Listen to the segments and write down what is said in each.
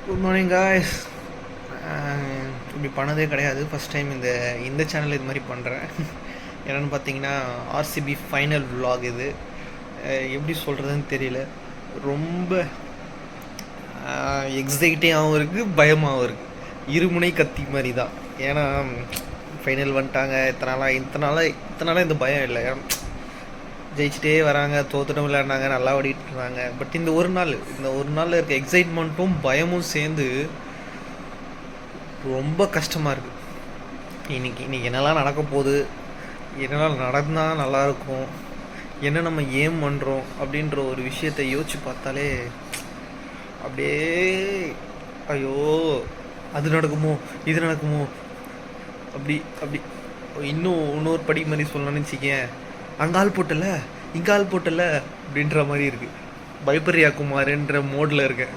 Good morning guys. இப்படி பண்ணதே கிடையாது. ஃபஸ்ட் டைம் இந்த சேனல் இது மாதிரி பண்ணுறேன். என்னென்னு பார்த்தீங்கன்னா, ஆர்சிபி ஃபைனல் விலாக் இது. எப்படி சொல்கிறதுன்னு தெரியல. ரொம்ப எக்ஸைட்டிங்காகவும் இருக்குது, பயமாகவும் இருக்குது. இருமுனை கத்தி மாதிரி தான். ஏன்னா ஃபைனல் வந்துட்டாங்க. இத்தனை நாளாக இந்த பயம் இல்லை. ஜெயிச்சிட்டே வராங்க, தோத்துட்டும் விளையாடினாங்க, நல்லா ஓடிட்டு இருந்தாங்க. பட் இந்த ஒரு நாளில் இருக்க எக்ஸைட்மெண்ட்டும் பயமும் சேர்ந்து ரொம்ப கஷ்டமாக இருக்குது. இன்னைக்கு என்னெல்லாம் நடக்க போகுது, என்னெல்லாம் நடந்தால் நல்லாயிருக்கும், என்ன நம்ம ஏம் பண்ணுறோம் அப்படின்ற ஒரு விஷயத்தை யோசிச்சு பார்த்தாலே அப்படியே ஐயோ அது நடக்குமோ இது நடக்குமோ அப்படி அப்படி இன்னொரு படி மாதிரி சொல்லணும்னு வச்சுக்கேன். அங்கால் போட்டல இங்கால் போட்டல அப்படின்ற மாதிரி இருக்குது. பயப்பரியா குமார்ன்ற மோடில் இருக்கேன்.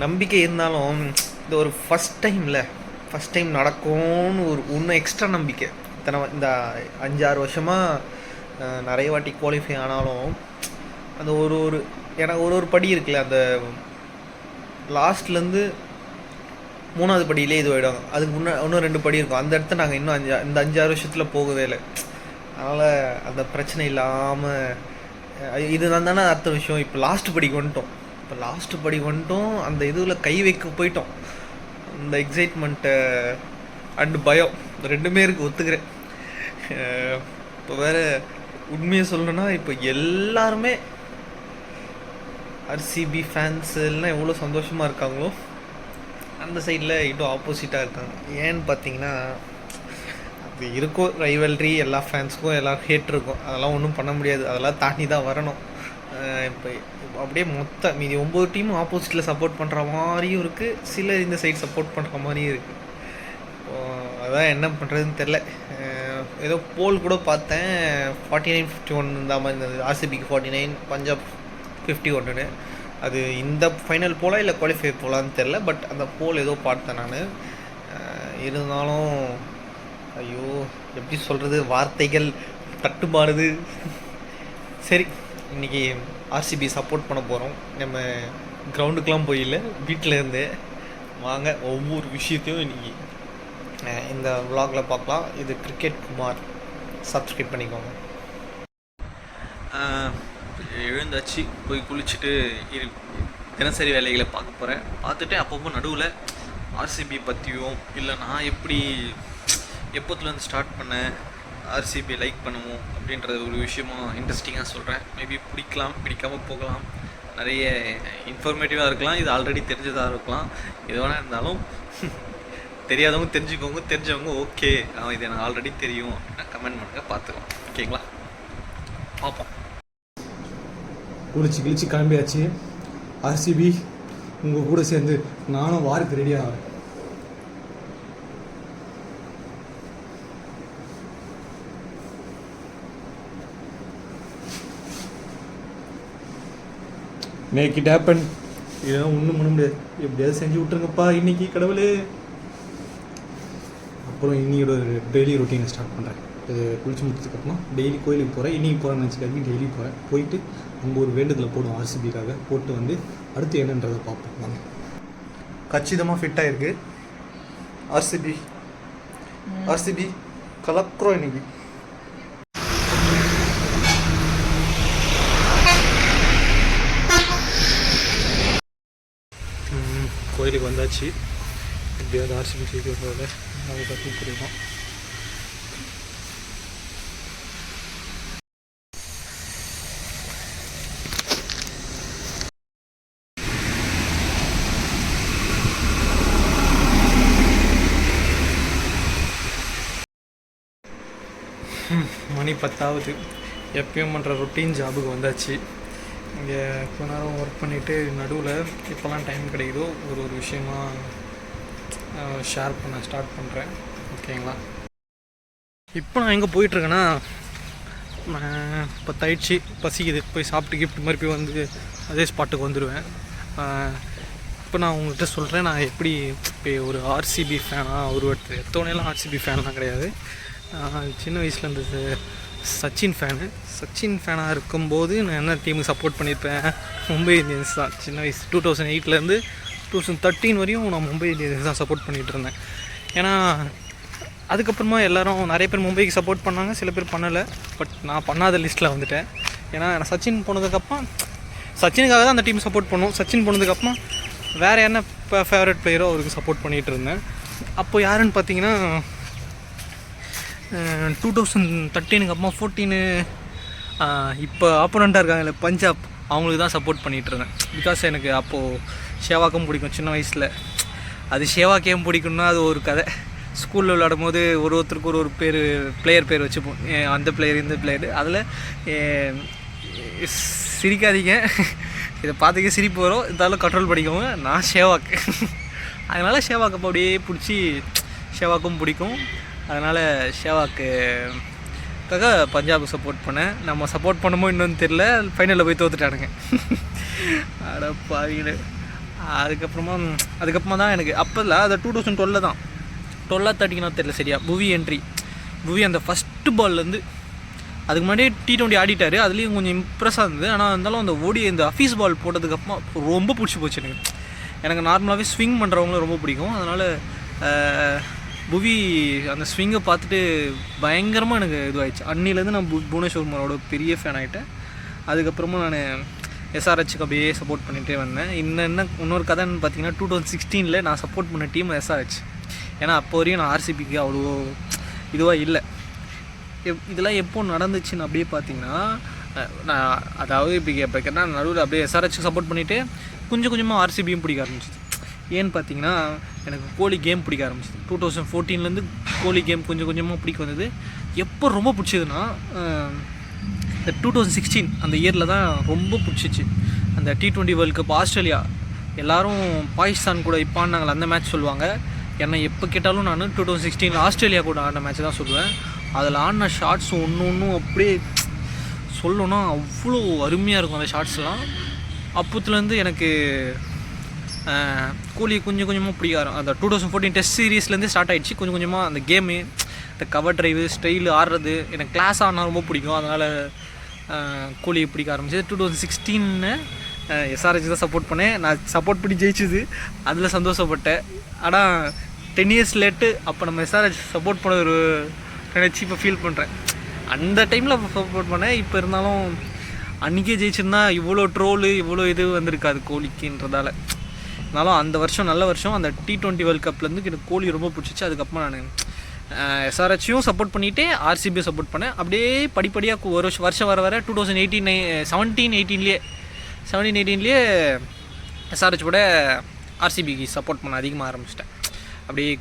நம்பிக்கை இருந்தாலும் இந்த ஒரு ஃபஸ்ட் டைம் நடக்கும்னு இன்னும் எக்ஸ்ட்ரா நம்பிக்கை. இந்த 5-6 வருஷமாக நிறைய வாட்டி குவாலிஃபை ஆனாலும் அந்த எனக்கு ஒரு படி இருக்குல்ல, அந்த லாஸ்ட்லேருந்து 3வது படியிலே இது ஆகிடுவாங்க. அதுக்கு இன்னும் 2 படி இருக்கும். அந்த இடத்த நாங்கள் இன்னும் இந்த 5-6 வருஷத்தில் போகவே இல்லை. அதனால் அந்த பிரச்சனை இல்லாமல் இது தானே அடுத்த விஷயம். இப்போ லாஸ்ட் படி வந்துட்டோம். அந்த இதில் கை வைக்க போயிட்டோம். அந்த எக்ஸைட்மெண்ட்டை அண்டு பயம் ரெண்டுமே இருக்குது, ஒத்துக்கிறேன். இப்போ வேறு உண்மையை சொல்லணுன்னா, இப்போ எல்லாருமே ஆர்சிபி ஃபேன்ஸ் எல்லாம் எவ்வளோ சந்தோஷமாக இருக்காங்களோ அந்த சைடில் இன்னும் ஆப்போசிட்டாக இருக்காங்க. ஏன்னு பார்த்தீங்கன்னா, அது இருக்கும் ரைவல்ரி, எல்லா ஃபேன்ஸுக்கும் எல்லாம் ஹேட் இருக்கும். அதெல்லாம் ஒன்றும் பண்ண முடியாது, அதெல்லாம் தாண்டி தான் வரணும். இப்போ அப்படியே மீதி 9 டீமும் ஆப்போசிட்டில் சப்போர்ட் பண்ணுற மாதிரியும் இருக்குது, சில இந்த சைடு சப்போர்ட் பண்ணுற மாதிரியும் இருக்குது. அதான் என்ன பண்ணுறதுன்னு தெரில. ஏதோ போல் கூட பார்த்தேன், 49-51 இந்த மாதிரி இருந்தது. ஆர்சிபிக்கு 49, பஞ்சாப் 51. அது இந்த ஃபைனல் போல இல்லை குவாலிஃபை போகலான்னு தெரில. பட் அந்த போல் ஏதோ பார்த்தேன் நான். இருந்தாலும் ஐயோ எப்படி சொல்கிறது, வார்த்தைகள் தட்டுமாறுது. சரி, இன்றைக்கி ஆர்சிபி சப்போர்ட் பண்ண போகிறோம். நம்ம கிரவுண்டுக்கெலாம் போயில, வீட்டில் இருந்தே வாங்க ஒவ்வொரு விஷயத்தையும் இன்றைக்கி இந்த விலாகில் பார்க்கலாம். இது கிரிக்கெட் குமார், சப்ஸ்கிரைப் பண்ணிக்கோங்க. எழுந்தாச்சு, போய் குளிச்சுட்டு தினசரி வேலைகளை பார்க்க போகிறேன். பார்த்துட்டு அப்பப்போ நடுவில் ஆர்சிபி பற்றியும், இல்லை நான் எப்போத்துலேருந்து ஸ்டார்ட் பண்ணேன் ஆர்சிபி லைக் பண்ணுவோம் அப்படின்ற ஒரு விஷயமா இன்ட்ரெஸ்டிங்காக சொல்கிறேன். மேபி பிடிக்காமல் போகலாம், நிறைய இன்ஃபர்மேட்டிவாக இருக்கலாம், இது ஆல்ரெடி தெரிஞ்சதாக இருக்கலாம். எது வேணால் இருந்தாலும் தெரியாதவங்க தெரிஞ்சுக்கோங்க, தெரிஞ்சவங்க ஓகே இது எனக்கு ஆல்ரெடி தெரியும் அப்படின்னா கமெண்ட் பண்ணுங்கள், பார்த்துக்கலாம். ஓகேங்களா, பார்ப்போம். குளிச்சு கிளம்பியாச்சு. ஆர்சிபி உங்கள் கூட சேர்ந்து நானும் வாருக்கு ரெடியாக ஆகிறேன். Make it happen. இதெல்லாம் ஒன்றும் பண்ண முடியாது, எப்படியாவது செஞ்சு விட்டுருங்கப்பா இன்னைக்கு கடவுளே. அப்புறம் இன்னையோட டெய்லி ரொட்டீனை ஸ்டார்ட் பண்ணுறேன். இது குளிச்சு முடிச்சதுக்கப்புறம் டெய்லி கோயிலுக்கு போகிறேன். இன்றைக்கி போகிறேன்னு நினச்சிக்காதீங்க, டெய்லி போகிறேன். போயிட்டு அங்கே ஒரு வேண்டுதலை போடும் ஆர்சிபிக்காக. போட்டு வந்து அடுத்து என்னன்றதை பார்ப்போம் வாங்க. கச்சிதமாக ஃபிட்டாக இருக்குது ஆர்சிபி கலக்குறோம் இன்னைக்கு. கோயிலுக்கு வந்தாச்சு. எப்படியாவது ஆர்சிபி ஜெயிக்கிறத அதை பற்றி புரியும். மணி 10ஆகுது. எப்பயும் பண்ணுற ரொட்டீன் ஜாபுக்கு வந்தாச்சு. இங்கே கொஞ்ச நேரம் ஒர்க் பண்ணிவிட்டு நடுவில் இப்போல்லாம் டைம் கிடைக்குதோ ஒரு விஷயமாக ஷேர் பண்ண ஸ்டார்ட் பண்ணுறேன். ஓகேங்களா, இப்போ நான் எங்கே போயிட்டுருக்கேன்னா, 10 ஆயிடுச்சு, பசிக்குது, போய் சாப்பிட்டு கிஃப்ட் மாதிரி போய் வந்து அதே ஸ்பாட்டுக்கு வந்துடுவேன். இப்போ நான் உங்கள்கிட்ட சொல்கிறேன், நான் எப்படி இப்போ ஒரு ஆர்சிபி ஃபேனாக ஒருத்தர் எத்தவனையெல்லாம் ஆர்சிபி ஃபேன்லாம் கிடையாது. சின்ன வயசுலேருந்து சச்சின் ஃபேனாக இருக்கும்போது நான் என்ன டீமுக்கு சப்போர்ட் பண்ணியிருப்பேன்? மும்பை இந்தியன்ஸ் தான். சின்ன வயசு 2008 2013 வரையும் நான் மும்பை இந்தியன்ஸ் தான் சப்போர்ட் பண்ணிகிட்டு இருந்தேன். ஏன்னா அதுக்கப்புறமா எல்லோரும் நிறைய பேர் மும்பைக்கு சப்போர்ட் பண்ணாங்க, சில பேர் பண்ணலை. பட் நான் பண்ணாத லிஸ்ட்டில் வந்துட்டேன். ஏன்னா சச்சின் போனதுக்கப்புறம் சச்சினுக்காக தான் அந்த டீம் சப்போர்ட் பண்ணோம். சச்சின் போனதுக்கப்புறம் வேறு என்ன இப்போ ஃபேவரட் பிளேயரோ அவருக்கு சப்போர்ட் பண்ணிகிட்டு இருந்தேன். அப்போ யாருன்னு பார்த்தீங்கன்னா 2013 அப்புறமா 14 இப்போ ஆப்போனண்ட்டாக இருக்காங்கல்ல பஞ்சாப், அவங்களுக்கு தான் சப்போர்ட் பண்ணிகிட்டு இருந்தேன். பிகாஸ் எனக்கு அப்போது ஷேவாக்கும் பிடிக்கும் சின்ன வயசில். அது ஷேவாக் ஏன் பிடிக்கும்னா அது ஒரு கதை. ஸ்கூலில் விளையாடும் போது ஒருத்தருக்கு ஒரு பிளேயர் பேர் வச்சுப்போம், அந்த பிளேயர் இந்த பிளேயர். அதில் சிரிக்காதீங்க, இதை பார்த்துக்க சிரிப்பு வரும், இருந்தாலும் கண்ட்ரோல் பண்ணிக்கோங்க. நான் ஷேவாக், அதனால் ஷேவாக் அப்போ அப்படியே பிடிச்சி ஷேவாக்கும் பிடிக்கும். அதனால் ஷேவாக்குக்காக பஞ்சாபுக்கு சப்போர்ட் பண்ணேன். நம்ம சப்போர்ட் பண்ணுமோ இன்னொன்று தெரில, ஃபைனலில் போய் தோத்துட்டானுங்க. அட பாவிங்க. அதுக்கப்புறமா தான் எனக்கு அப்போ இல்லை, அது 2012 தான், 13 தெரியல சரியா. புவி அந்த ஃபஸ்ட்டு பால்லேருந்து அதுக்கு முன்னாடியே T20 ஆடிட்டார். அதுலேயும் கொஞ்சம் இம்ப்ரெஸ்ஸாக இருந்தது. ஆனால் இருந்தாலும் அந்த இந்த அஃபீஸ் பால் போட்டதுக்கப்புறமா ரொம்ப பிடிச்சி போச்சு எனக்கு நார்மலாகவே ஸ்விங் பண்ணுறவங்களும் ரொம்ப பிடிக்கும். அதனால் புவி அந்த ஸ்விங்கை பார்த்துட்டு பயங்கரமாக எனக்கு இதுவாகிடுச்சு. அன்னிலேருந்து நான் புவனேஸ்வர் குமாரோட பெரிய ஃபேன் ஆகிட்டேன். அதுக்கப்புறமா நான் SRHக்கு அப்படியே சப்போர்ட் பண்ணிகிட்டே வந்தேன். இன்னொரு கதைன்னு பார்த்தீங்கன்னா 2016 நான் சப்போர்ட் பண்ண டீம் SRH. ஏன்னா அப்போ வரையும் நான் RCBக்கு அவ்வளோ இதுவாக இல்லை. இதெல்லாம் எப்போ நடந்துச்சுன்னு அப்படியே பார்த்தீங்கன்னா, நான் அதாவது இப்போ கேட்டால் நடுவில் அப்படியே SRHக்கு சப்போர்ட் பண்ணிவிட்டு கொஞ்சம் கொஞ்சமாக RCBயும் பிடிக்க ஆரம்பிச்சிது. ஏன்னு பார்த்தீங்கன்னா எனக்கு கோலி கேம் பிடிக்க ஆரம்பிச்சிது. 2014 கோலி கேம் கொஞ்சம் கொஞ்சமாக பிடிக்க வந்தது. எப்போ ரொம்ப பிடிச்சதுன்னா இந்த 2016 அந்த இயரில் தான் ரொம்ப பிடிச்சிச்சு. அந்த T20 வேர்ல்டு கப் ஆஸ்திரேலியா எல்லோரும் பாகிஸ்தான் கூட இப்போ ஆனாங்களே அந்த மேட்ச் சொல்லுவாங்க. என்னை எப்போ கேட்டாலும் நான் 2016 ஆஸ்திரேலியா கூட ஆடின மேட்ச் தான் சொல்லுவேன். அதில் ஆடின ஷார்ட்ஸ் ஒன்று அப்படியே சொல்லணும்னா அவ்வளோ அருமையாக இருக்கும் அந்த ஷார்ட்ஸ்லாம். அப்போத்துலேருந்து எனக்கு கோலி கொஞ்சம் கொஞ்சமாக பிடிக்க அந்த 2014 டெஸ்ட் சீரீஸ்லேருந்து ஸ்டார்ட் ஆகிடுச்சு. கொஞ்சம் கொஞ்சமாக அந்த கேமு, இந்த கவர் ட்ரைவு, ஸ்டைலு, ஆடுறது எனக்கு கிளாஸ் ஆனால் ரொம்ப பிடிக்கும். அதனால் கோலியை பிடிக்க ஆரம்பிச்சது. 2016 SRH தான் சப்போர்ட் பண்ணேன். நான் சப்போர்ட் பண்ணி ஜெயிச்சுது, அதில் சந்தோஷப்பட்டேன். ஆனால் 10 years லேட்டு அப்போ நம்ம SRH சப்போர்ட் பண்ண ஒரு நினச்சி இப்போ ஃபீல் பண்ணுறேன். அந்த டைமில் சப்போர்ட் பண்ணேன். இப்போ இருந்தாலும் அன்றைக்கே ஜெயிச்சிருந்தா இவ்வளோ ட்ரோலு இவ்வளோ இது வந்திருக்காது கோலிக்குன்றதால. இருந்தாலும் அந்த வருஷம் நல்ல வருஷம். அந்த T20 வேர்ல்டு கப்லேருந்து எனக்கு கோலி ரொம்ப பிடிச்சிச்சு. அதுக்கப்புறம் நான் SRHயும் சப்போர்ட் பண்ணிவிட்டு RCBயும் சப்போர்ட் பண்ணேன். அப்படியே படிப்படியாக ஒரு வருஷம் வர 2017-18 SRH கூட RCBக்கு சப்போர்ட் பண்ண அதிகமாக ஆரம்பிச்சிட்டேன். அப்படியே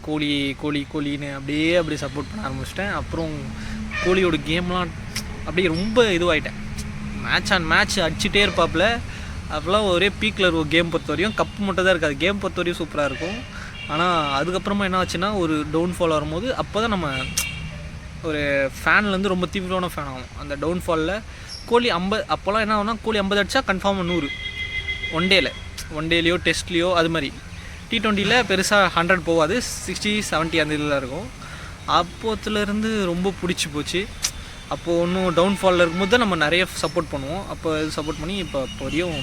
கோலின்னு அப்படியே சப்போர்ட் பண்ண ஆரம்பிச்சிட்டேன். அப்புறம் கோலியோட கேம்லாம் அப்படியே ரொம்ப இதுவாகிட்டேன். மேட்ச் அடிச்சுட்டே இருப்பாப்புல. அப்போலாம் ஒரே பீக்கில் இருக்கும். கேம் பொறுத்த வரையும் கப்பு மட்டும் தான் இருக்காது, கேம் பொறுத்த வரையும் சூப்பராக இருக்கும். ஆனால் அதுக்கப்புறமா என்ன ஆச்சுன்னா ஒரு டவுன்ஃபால் வரும்போது அப்போ தான் நம்ம ஒரு ஃபேன்லேருந்து ரொம்ப தீவிரமான ஃபேன் ஆகும். அந்த டவுன்ஃபாலில் கோலி அப்போல்லாம் என்ன ஆகுனா கோலி 50 அடித்தா கன்ஃபார்மாக 100 ஒன் டேலையோ டெஸ்ட்லேயோ. அது மாதிரி T20 பெருசாக 100 போகாது, 60-70 அந்த இதில் இருக்கும். அப்போத்துலேருந்து ரொம்ப பிடிச்சி போச்சு. அப்போது ஒன்றும் டவுன்ஃபாலில் இருக்கும்போது தான் நம்ம நிறைய சப்போர்ட் பண்ணுவோம். அப்போ சப்போர்ட் பண்ணி இப்போ வரையும்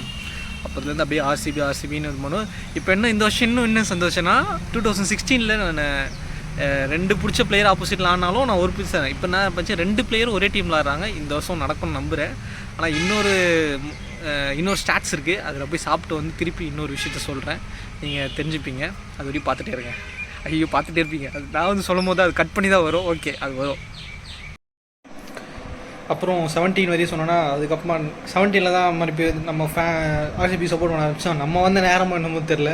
அப்போதுலேருந்து அப்படியே RCBன்னு இது பண்ணுவோம். இப்போ இந்த வருஷம் இன்னும் சந்தோஷம்னா 2016 நான் 2 பிடிச்ச பிளேயர் ஆப்போசிட்டில் ஆனாலும் நான் ஒரு பிடிச்சேன். இப்போ நான் பற்றி 2 பிளேயர் ஒரே டீமில் ஆடுறாங்க. இந்த வருஷம் நடக்கும்னு நம்புகிறேன். ஆனால் இன்னொரு ஸ்டாட்ஸ் இருக்குது, அதில் போய் சாப்பிட்டு வந்து திருப்பி இன்னொரு விஷயத்த சொல்கிறேன், நீங்கள் தெரிஞ்சுப்பீங்க. அது வரையும் பார்த்துட்டே இருங்க. ஐயோ பார்த்துட்டே இருப்பீங்க. அது நான் சொல்லும் போது அது கட் பண்ணி தான் வரும். ஓகே, அது வரும். அப்புறம் 17 வரையும் சொன்னோன்னா அதுக்கப்புறமா 17 தான் மாதிரி நம்ம RCB சப்போர்ட் பண்ண ஆரம்பித்தோம். நம்ம நேரமாக என்னமோ தெரில.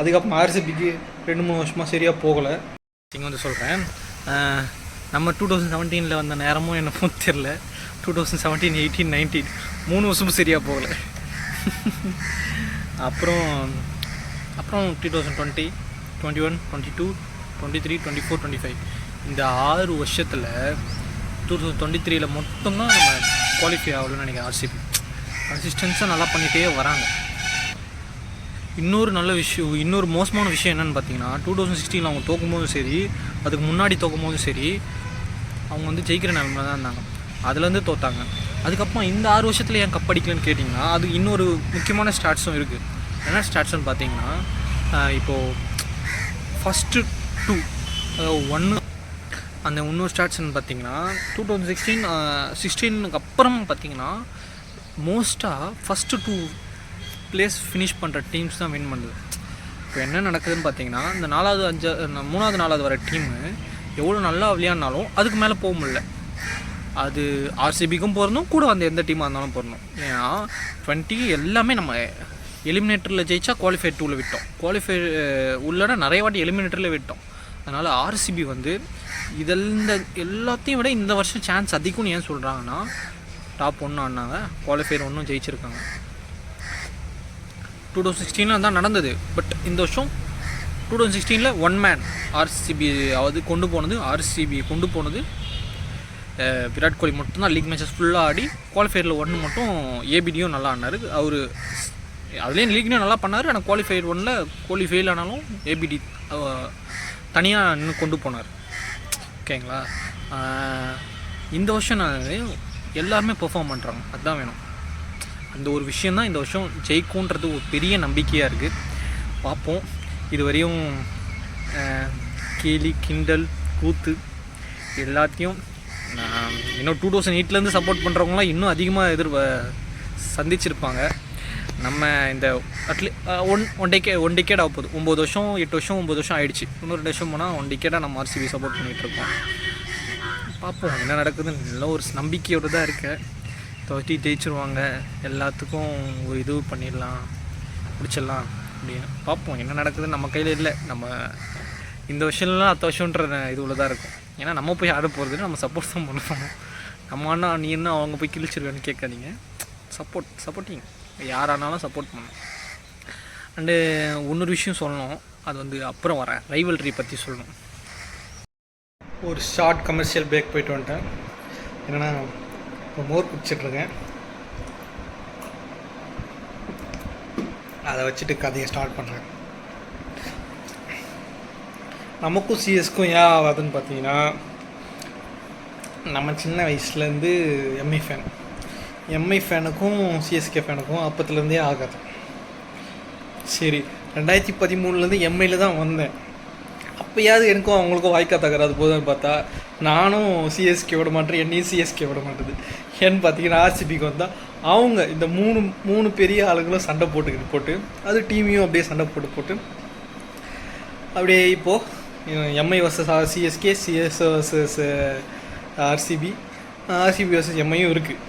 அதுக்கப்புறம் RCBக்கு 2-3 வருஷமாக சரியாக போகலை. இங்கே சொல்கிறேன், நம்ம 2017 வந்த நேரமும் என்னமோ தெரில. 2017, 18, 19 3 வருஷமும் சரியாக போகலை. அப்புறம் 2020, 21, 22, 23, 24, 25 இந்த 6 வருஷத்தில் 2023 மொத்தம்தான் நம்ம குவாலிஃபை ஆகணும்னு நினைக்கிறேன். RCB கன்சிஸ்டன்ஸாக நல்லா பண்ணிகிட்டே வராங்க. இன்னொரு மோசமான விஷயம் என்னென்னு பார்த்தீங்கன்னா 2016 அவங்க தோக்கும் போதும் சரி, அதுக்கு முன்னாடி தோக்கும் போதும் சரி, அவங்க ஜெயிக்கிற நிலைமையில தான் இருந்தாங்க. அதுலேருந்து தோத்தாங்க. அதுக்கப்புறம் இந்த 6 வருஷத்தில் ஏன் கப் அடிக்கலன்னு கேட்டிங்கன்னா அது இன்னொரு முக்கியமான ஸ்டாட்ஸும் இருக்குது. என்ன ஸ்டாட்ஸ்ன்னு பார்த்தீங்கன்னா இப்போது ஃபஸ்ட்டு 2 1 அந்த இன்னொரு ஸ்டாட்ஸ்ன்னு பார்த்தீங்கன்னா 2016 அப்புறம் பார்த்தீங்கன்னா மோஸ்ட்டாக ஃபஸ்ட்டு 2 பிளேஸ் ஃபினிஷ் பண்ணுற டீம்ஸ் தான் வின் பண்ணுது. இப்போ என்ன நடக்குதுன்னு பார்த்தீங்கன்னா இந்த 3வது 4வது வர டீமு எவ்வளோ நல்லா விளையாடினாலும் அதுக்கு மேலே போக முடியல. அது ஆர்சிபிக்கும் போடணும், கூட வந்து எந்த டீமாக இருந்தாலும் போடணும். ஏன்னா 20 எல்லாமே நம்ம எலிமினேட்டரில் ஜெயிச்சா குவாலிஃபை 2ல் விட்டோம், குவாலிஃபை உள்ளனா நிறைய வாட்டி எலிமினேட்டரில் விட்டோம். அதனால் ஆர்சிபி வந்து எல்லாத்தையும் விட இந்த வருஷம் சான்ஸ் அதிகம்னு ஏன் சொல்கிறாங்கன்னா டாப் 1 ஆனாங்க, குவாலிஃபையர் 1 ஜெயிச்சிருக்காங்க. 2016 தான் நடந்தது. பட் இந்த வருஷம் 2016 1 மேன் ஆர்சிபி கொண்டு போனது விராட் கோலி மட்டும்தான். லீக் மேட்சஸ் ஃபுல்லாக ஆடி குவாலிஃபையரில் 1 மட்டும் ஏபிடியும் நல்லா ஆனார். அவர் அதுலேயும் லீக்லேயும் நல்லா பண்ணார். ஆனால் குவாலிஃபையர் 1ல் கோலி ஃபெயில் ஆனாலும் ஏபிடி தனியாக இன்னும் கொண்டு போனார். ஓகேங்களா? இந்த வருஷம் எல்லாருமே பெர்ஃபார்ம் பண்ணுறாங்க, அதுதான் வேணும். அந்த ஒரு விஷயந்தான் இந்த வருஷம் ஜெயிக்கும்ன்றது ஒரு பெரிய நம்பிக்கையாக இருக்குது. பார்ப்போம். இதுவரையும் கேலி கிண்டல் கூத்து எல்லாத்தையும் இன்னும் 2008 சப்போர்ட் பண்ணுறவங்களாம் இன்னும் அதிகமாக சந்திச்சிருப்பாங்க. நம்ம இந்த ஒன் டிக்கேட் ஆக போகுது. 9 வருஷம் 8 வருஷம் 9 வருஷம் ஆகிடுச்சு. இன்னும் 2 வருஷம் போனால் 1 டிக்கேட்டாக நம்ம ஆர்சிபி சப்போர்ட் பண்ணிகிட்ருக்கோம். பார்ப்போம் என்ன நடக்குதுன்னு. நல்ல ஒரு நம்பிக்கையோடு தான் இருக்கேன். ஜெயிச்சிருவாங்க, எல்லாத்துக்கும் ஒரு இது பண்ணிடலாம், பிடிச்சிடலாம் அப்படின்னு. பார்ப்போம் என்ன நடக்குதுன்னு. நம்ம கையில் இல்லை. நம்ம இந்த வருஷம்லாம் 10 வருஷன்ற இதுவில் தான் இருக்கும். ஏன்னா நம்ம போய் ஆட போகிறது நம்ம சப்போர்ட் தான் பண்ணுவோம். நம்ம அண்ணா நீ என்ன அவங்க போய் கிழிச்சிருவேன்னு கேட்காதீங்க. சப்போர்ட்டிங் யாரானாலும் சப்போர்ட் பண்ணணும். அண்டு இன்னொரு விஷயம் சொல்லணும், அது வந்து அப்புறம் வரேன். ரைவல்ரி பற்றி சொல்லணும். ஒரு ஷார்ட் கமர்ஷியல் பிரேக் போயிட்டு வந்துட்டேன். என்னென்னா இப்போ மோர் குடிச்சிட்ருக்கேன். அதை வச்சுட்டு கதையை ஸ்டார்ட் பண்ணுறேன். நமக்கும் சிஎஸ்க்கும் ஏன் ஆகாதுன்னு பார்த்தீங்கன்னா, நம்ம சின்ன வயசுலேருந்து எம்ஐ ஃபேனுக்கும் சிஎஸ்கே ஃபேனுக்கும் அப்பத்துலேருந்தே ஆகாது. சரி, 2013 எம்ஐயில் தான் வந்தேன். அப்போயாவது எனக்கும் அவங்களுக்கும் வாய்க்கா தகராது போதுன்னு பார்த்தா நானும் சிஎஸ்கே விட மாட்டேன், என்னையும் சிஎஸ்கே விட மாட்டேது. ஏன்னு பார்த்தீங்கன்னா ஆர்சிபிக்கு வந்தால் அவங்க இந்த மூணு பெரிய ஆளுங்களும் சண்டை போட்டு அது டீமையும் அப்படியே சண்டை போட்டு அப்படியே இப்போது MI versus CSK, CS versus RCB versus எம்ஐயும் இருக்குது.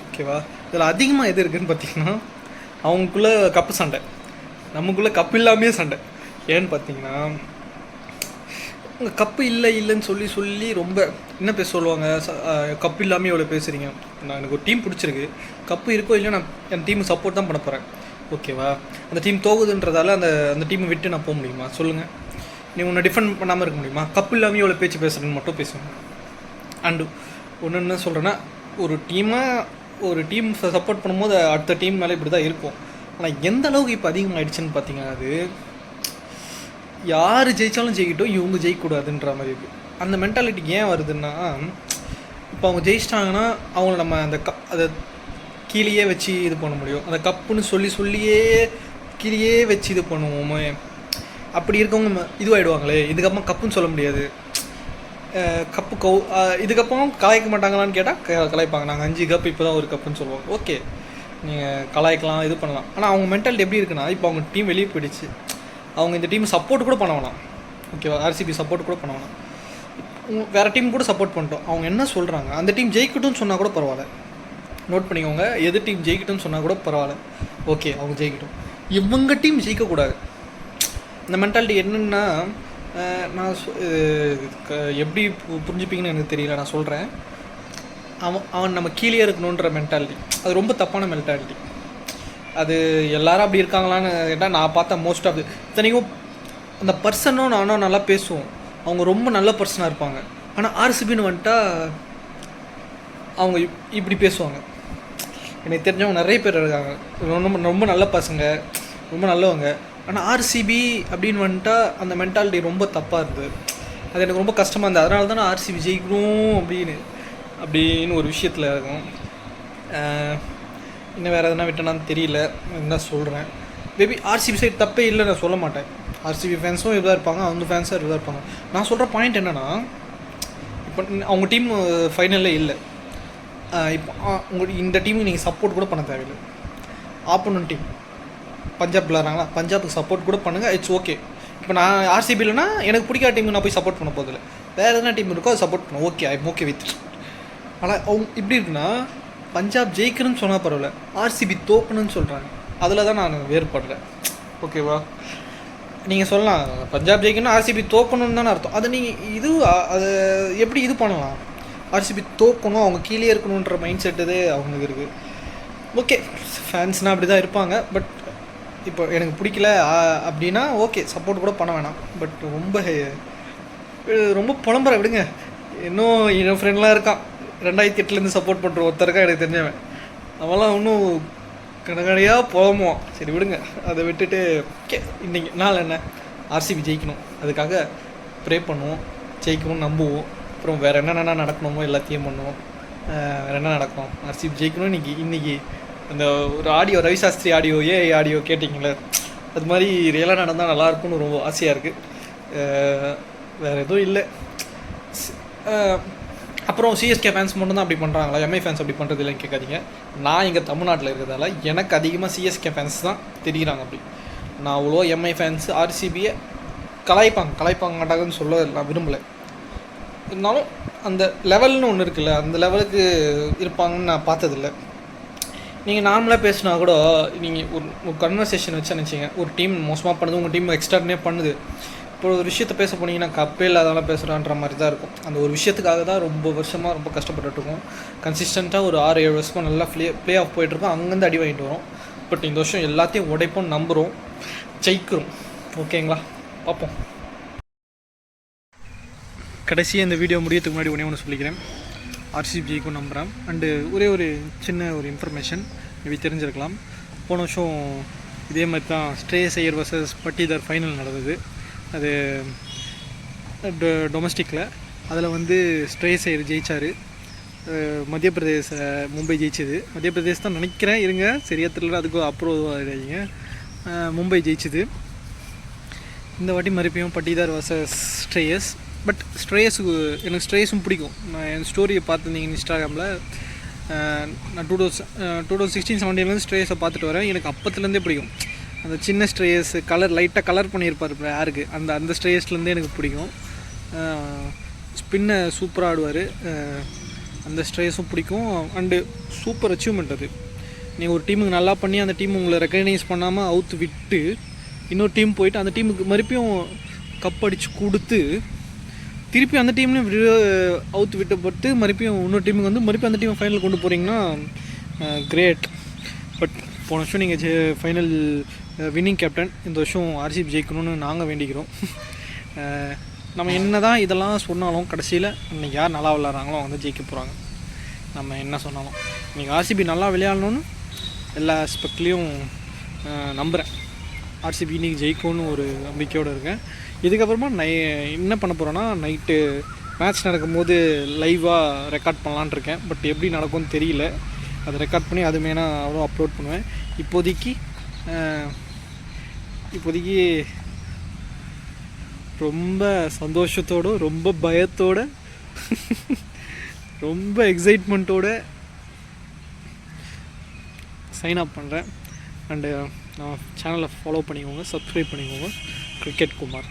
ஓகேவா? இதில் அதிகமாக எது இருக்குதுன்னு பார்த்தீங்கன்னா அவங்களுக்குள்ளே கப்பு சண்டை, நமக்குள்ளே கப்பு இல்லாமே சண்டை. ஏன்னு பார்த்தீங்கன்னா கப்பு இல்லைன்னு சொல்லி ரொம்ப என்ன பேச சொல்லுவாங்க, கப்பு இல்லாமல் எவ்வளோ பேசுகிறீங்க. எனக்கு ஒரு டீம் பிடிச்சிருக்கு, கப்பு இருக்கோ இல்லையோ நான் என் டீமுக்கு சப்போர்ட் தான் பண்ண போகிறேன். ஓகேவா? அந்த டீம் தோகுதுன்றதால அந்த டீமை விட்டு நான் போக முடியுமா சொல்லுங்கள்? நீ உன்னை டிஃபெண்ட் பண்ணாமல் இருக்க முடியுமா? கப்பு இல்லாமல் எவ்வளோ பேச்சு பேசுகிறேன்னு மட்டும் பேசுவேன். அண்டு ஒன்று என்ன சொல்கிறேன்னா, ஒரு டீம் சப்போர்ட் பண்ணும்போது அடுத்த டீம் மேலே இப்படி தான் இருக்கும். ஆனால் எந்த அளவுக்கு இப்போ அதிகமாகிடுச்சுன்னு பார்த்தீங்கன்னா, அது யார் ஜெயித்தாலும் ஜெயிக்கட்டும், இவங்க ஜெயிக்கக்கூடாதுன்ற மாதிரி இருக்குது. அந்த மென்டாலிட்டிக்கு ஏன் வருதுன்னா, இப்போ அவங்க ஜெயிச்சிட்டாங்கன்னா அவங்கள நம்ம அதை கீழேயே வச்சு இது பண்ண முடியும். அந்த கப்புன்னு சொல்லியே கீழேயே வச்சு இது பண்ணுவோமே. அப்படி இருக்கவங்க இதுவாகிடுவாங்களே. இதுக்கப்புறம் கப்புன்னு சொல்ல முடியாது. இதுக்கப்புறம் கலாய்க்க மாட்டாங்களான்னு கேட்டால் கலாய்ப்பாங்க. நாங்கள் 5 கப்பு இப்போ தான் ஒரு கப்புன்னு சொல்லுவோம். ஓகே, நீங்கள் கலாய்க்கலாம், இது பண்ணலாம். ஆனால் அவங்க மென்டாலிட்டி எப்படி இருக்குன்னா, இப்போ அவங்க டீம் வெளியே போயிடுச்சு, அவங்க இந்த டீம் சப்போர்ட் கூட பண்ண வேணாம். ஓகேவா? ஆர்சிபி சப்போர்ட் கூட பண்ண வேணாம், வேறு டீம் கூட சப்போர்ட் பண்ணிட்டோம். அவங்க என்ன சொல்கிறாங்க, அந்த டீம் ஜெயிக்கட்டும்னு சொன்னால் கூட பரவாயில்ல. நோட் பண்ணிக்கோங்க, எது டீம் ஜெயிக்கட்டும்னு சொன்னால் கூட பரவாயில்ல. ஓகே, அவங்க ஜெயிக்கட்டும், இவங்க டீம் ஜெயிக்கக்கூடாது. இந்த மென்டாலிட்டி என்னென்னா, நான் எப்படி புரிஞ்சுப்பீங்கன்னு எனக்கு தெரியல, நான் சொல்கிறேன். அவன் நம்ம கீழே இருக்கணுன்ற மென்டாலிட்டி, அது ரொம்ப தப்பான மென்டாலிட்டி. அது எல்லாரும் அப்படி இருக்காங்களான்னு கேட்டால் நான் பார்த்தா மோஸ்ட் ஆஃப் இத்தனைக்கும் அந்த பர்சனும் நானும் நல்லா பேசுவோம், அவங்க ரொம்ப நல்ல பர்சனாக இருப்பாங்க. ஆனால் ஆர்சிபின்னு வந்துட்டா அவங்க இப்படி பேசுவாங்க. எனக்கு தெரிஞ்சவங்க நிறைய பேர் இருக்காங்க, ரொம்ப நல்ல பசங்க, ரொம்ப நல்லவங்க. ஆனால் ஆர்சிபி அப்படின்னு வந்துட்டா அந்த மென்டாலிட்டி ரொம்ப தப்பாக இருந்தது. அது எனக்கு ரொம்ப கஷ்டமாக இருந்தது. அதனால தான் நான் ஆர்சிபி ஜெயிக்கணும் அப்படின்னு. அப்படின்னு ஒரு விஷயத்தில் இருக்கும். இன்னும் வேறு எதனா விட்டேனான்னு தெரியல, என்ன சொல்கிறேன். மேபி ஆர்சிபி சைடு தப்பே இல்லை நான் சொல்ல மாட்டேன். ஆர்சிபி ஃபேன்ஸும் இதாக இருப்பாங்க, அவங்க ஃபேன்ஸும் இதாக இருப்பாங்க. நான் சொல்கிற பாயிண்ட் என்னென்னா, இப்போ அவங்க டீம் ஃபைனலில் இல்லை, இப்போ உங்களுக்கு இந்த டீமுக்கு நீங்கள் சப்போர்ட் கூட பண்ண தேவையில்லை. ஆப்போனன்ட் டீம் பஞ்சாப் விளாட்றாங்களா, பஞ்சாபுக்கு சப்போர்ட் கூட பண்ணுங்கள், இட்ஸ் ஓகே. இப்போ நான் ஆர்சிபி இல்லைனா எனக்கு பிடிக்காத டீமுக்கு நான் போய் சப்போர்ட் பண்ண போதில்லை, வேறு எதனா டீம் இருக்கோ அதை சப்போர்ட் பண்ணுவோம், ஓகே, ஐம் ஓகே வித். ஆனால் அவங்க இப்படி இருக்குன்னா, பஞ்சாப் ஜெயிக்கணும்னு சொன்னால் பரவாயில்ல, ஆர்சிபி தோக்கணும்னு சொல்கிறாங்க, அதில் தான் நான் வேறுபடுறேன். ஓகேவா? நீங்கள் சொல்லலாம் பஞ்சாப் ஜெயிக்கணும் ஆர்சிபி தோக்கணும்னு தானே அர்த்தம். அதை நீங்கள் அது எப்படி இது பண்ணலாம்? ஆர்சிபி தோக்கணும், அவங்க கீழே இருக்கணுன்ற மைண்ட் செட்டு அவங்களுக்கு இருக்குது. ஓகே, ஃபேன்ஸ்னால் அப்படி தான் இருப்பாங்க. பட் இப்போ எனக்கு பிடிக்கல அப்படின்னா ஓகே, சப்போர்ட் கூட பண்ண வேணாம். பட் ரொம்ப புலம்புற விடுங்க. இன்னும் என் ஃப்ரெண்ட்லாம் இருக்கான் 2008 சப்போர்ட் பண்ணுற ஒருத்தருக்கா எனக்கு தெரிஞ்சவன். அவெல்லாம் இன்னும் கடைக்கடையாக புலம்புவான். சரி விடுங்க, அதை விட்டுட்டு ஓகே, இன்றைக்கி நாள் என்ன, ஆர்சிபி ஜெயிக்கணும், அதுக்காக ப்ரே பண்ணுவோம், ஜெயிக்கணும்னு நம்புவோம். அப்புறம் வேறு என்னென்ன நடக்கணுமோ எல்லாத்தையும் பண்ணுவோம். வேறு என்ன நடக்கும், ஆர்சிபி ஜெயிக்கணும். இன்றைக்கி அந்த ஒரு ஆடியோ, ரவி சாஸ்திரி ஆடியோ கேட்டிங்களே, அது மாதிரி ரியலாக நடந்தால் நல்லாயிருக்கும்னு ரொம்ப ஆசையாக இருக்குது. வேறு எதுவும் இல்லை. அப்புறம் சிஎஸ்கே ஃபேன்ஸ் மட்டும் தான் அப்படி பண்ணுறாங்களா, எம்ஐ ஃபேன்ஸ் அப்படி பண்ணுறது இல்லைன்னு கேட்காதீங்க. நான் இங்கே தமிழ்நாட்டில் இருக்கிறதால எனக்கு அதிகமாக சிஎஸ்கே ஃபேன்ஸ் தான் தெரியுறாங்க. அப்படி நான் அவ்வளோ எம்ஐ ஃபேன்ஸ் ஆர்சிபியை கலாய்ப்பாங்க மாட்டாங்கன்னு சொல்ல நான் விரும்பலை. இருந்தாலும் அந்த லெவல்னு ஒன்று இருக்குல்ல, அந்த லெவலுக்கு இருப்பாங்கன்னு நான் பார்த்ததில்ல. நீங்கள் நார்மலாக பேசினா கூட, நீங்கள் ஒரு கன்வர்சேஷன் வச்சு நினச்சிங்க, ஒரு டீம் மோசமாக பண்ணுது, உங்கள் டீம் எக்ஸ்ட்ரானே பண்ணுது, இப்போ ஒரு விஷயத்தை பேச போனீங்கன்னா கப்பே இல்லாதவெல்லாம் பேசுகிறான்ற மாதிரி தான் இருக்கும். அந்த ஒரு விஷயத்துக்காக தான் ரொம்ப வருஷமாக ரொம்ப கஷ்டப்பட்டுருக்கோம். கன்சிஸ்டண்ட்டாக ஒரு 6-7 வருஷமாக நல்லா ப்ளே ஆஃப் போயிட்டுருக்கோம், அங்கேருந்து அடி வாங்கிட்டு வரோம். பட் இந்த வருஷம் எல்லாத்தையும் உடைப்போம், நம்புகிறோம், ஜெயிக்கிறோம். ஓகேங்களா, பார்ப்போம். கடைசியாக இந்த வீடியோ முடியறதுக்கு முன்னாடி ஒன்று சொல்லிக்கிறேன். ஆர்சிபி ஜெயிக்கும் நம்புகிறேன். அண்டு ஒரு சின்ன இன்ஃபர்மேஷன் மேபி தெரிஞ்சிருக்கலாம். போன வருஷம் இதே மாதிரி தான் ஸ்ட்ரேயஸ் ஐயர் வர்சஸ் பட்டிதார் ஃபைனல் நடந்தது. அது டொமஸ்டிக்கில். அதில் ஸ்ட்ரேயஸ் ஐயர் ஜெயித்தார். மத்திய பிரதேச மும்பை ஜெயிச்சது. மத்திய பிரதேஷ் தான் நினைக்கிறேன், இருங்க சரியா தெரியல, அதுக்கு அப்ரூவ் ஆகிடுங்க. மும்பை ஜெயிச்சது. இந்த வாட்டி மறுபடியும் பட்டிதார் வர்சஸ் ஸ்ட்ரேயஸ். பட் எனக்கு ஸ்ட்ரேயஸும் பிடிக்கும். நான் என் ஸ்டோரியை பார்த்துருந்தீங்க இன்ஸ்டாகிராமில். நான் 2016-17 ஸ்ட்ரேயஸை பார்த்துட்டு வரேன். எனக்கு அப்பத்துலேருந்தே பிடிக்கும். அந்த சின்ன ஸ்ட்ரேயஸ் லைட்டாக கலர் பண்ணியிருப்பார் யாருக்கு, அந்த ஸ்ட்ரேயஸ்லேருந்தே எனக்கு பிடிக்கும். ஸ்பின்னை சூப்பராக ஆடுவார், அந்த ஸ்ட்ரேயஸும் பிடிக்கும். அண்டு சூப்பர் அச்சீவ்மெண்ட் அது. நீங்கள் ஒரு டீமுக்கு நல்லா பண்ணி அந்த டீம் உங்களை ரெக்கக்னைஸ் பண்ணாமல் அவுத்து விட்டு இன்னொரு டீம் போயிட்டு அந்த டீமுக்கு மறுபடியும் கப் அடித்து கொடுத்து திருப்பி அந்த டீம்லேயும் அவுத்து விட்டப்பட்டு மறுபடியும் இன்னொரு டீமுக்கு மறுபடியும் அந்த டீமை ஃபைனல் கொண்டு போகிறீங்கன்னா கிரேட். பட் போன வருஷம் நீங்கள் ஃபைனல் வின்னிங் கேப்டன். இந்த வருஷம் ஆர்சிபி ஜெயிக்கணும்னு நாங்கள் வேண்டிக்கிறோம். நம்ம என்ன தான் இதெல்லாம் சொன்னாலும் கடைசியில் இன்றைக்கி யார் நல்லா விளையாடுறாங்களோ அவங்க ஜெயிக்க போகிறாங்க. நம்ம என்ன சொன்னாலும் இன்றைக்கி ஆர்சிபி நல்லா விளையாடணும்னு எல்லா ஆஸ்பெக்ட்லேயும் நம்புகிறேன். ஆர்சிபி இன்றைக்கி ஜெயிக்கும்னு ஒரு நம்பிக்கையோடு இருக்கேன். இதுக்கப்புறமா என்ன பண்ண போகிறேன்னா, நைட்டு மேட்ச் நடக்கும்போது லைவாக ரெக்கார்ட் பண்ணலான் இருக்கேன். பட் எப்படி நடக்கும்னு தெரியல. அதை ரெக்கார்ட் பண்ணி அது மேலே அவ்வளோ அப்லோட் பண்ணுவேன். இப்போதைக்கு ரொம்ப சந்தோஷத்தோடு, ரொம்ப பயத்தோடு, ரொம்ப எக்ஸைட்மெண்ட்டோடு சைன் அப் பண்ணுறேன். அண்டு நான் சேனலை ஃபாலோ பண்ணிக்கோங்க, சப்ஸ்கிரைப் பண்ணிக்கோங்க. கிரிக்கெட் குமார்.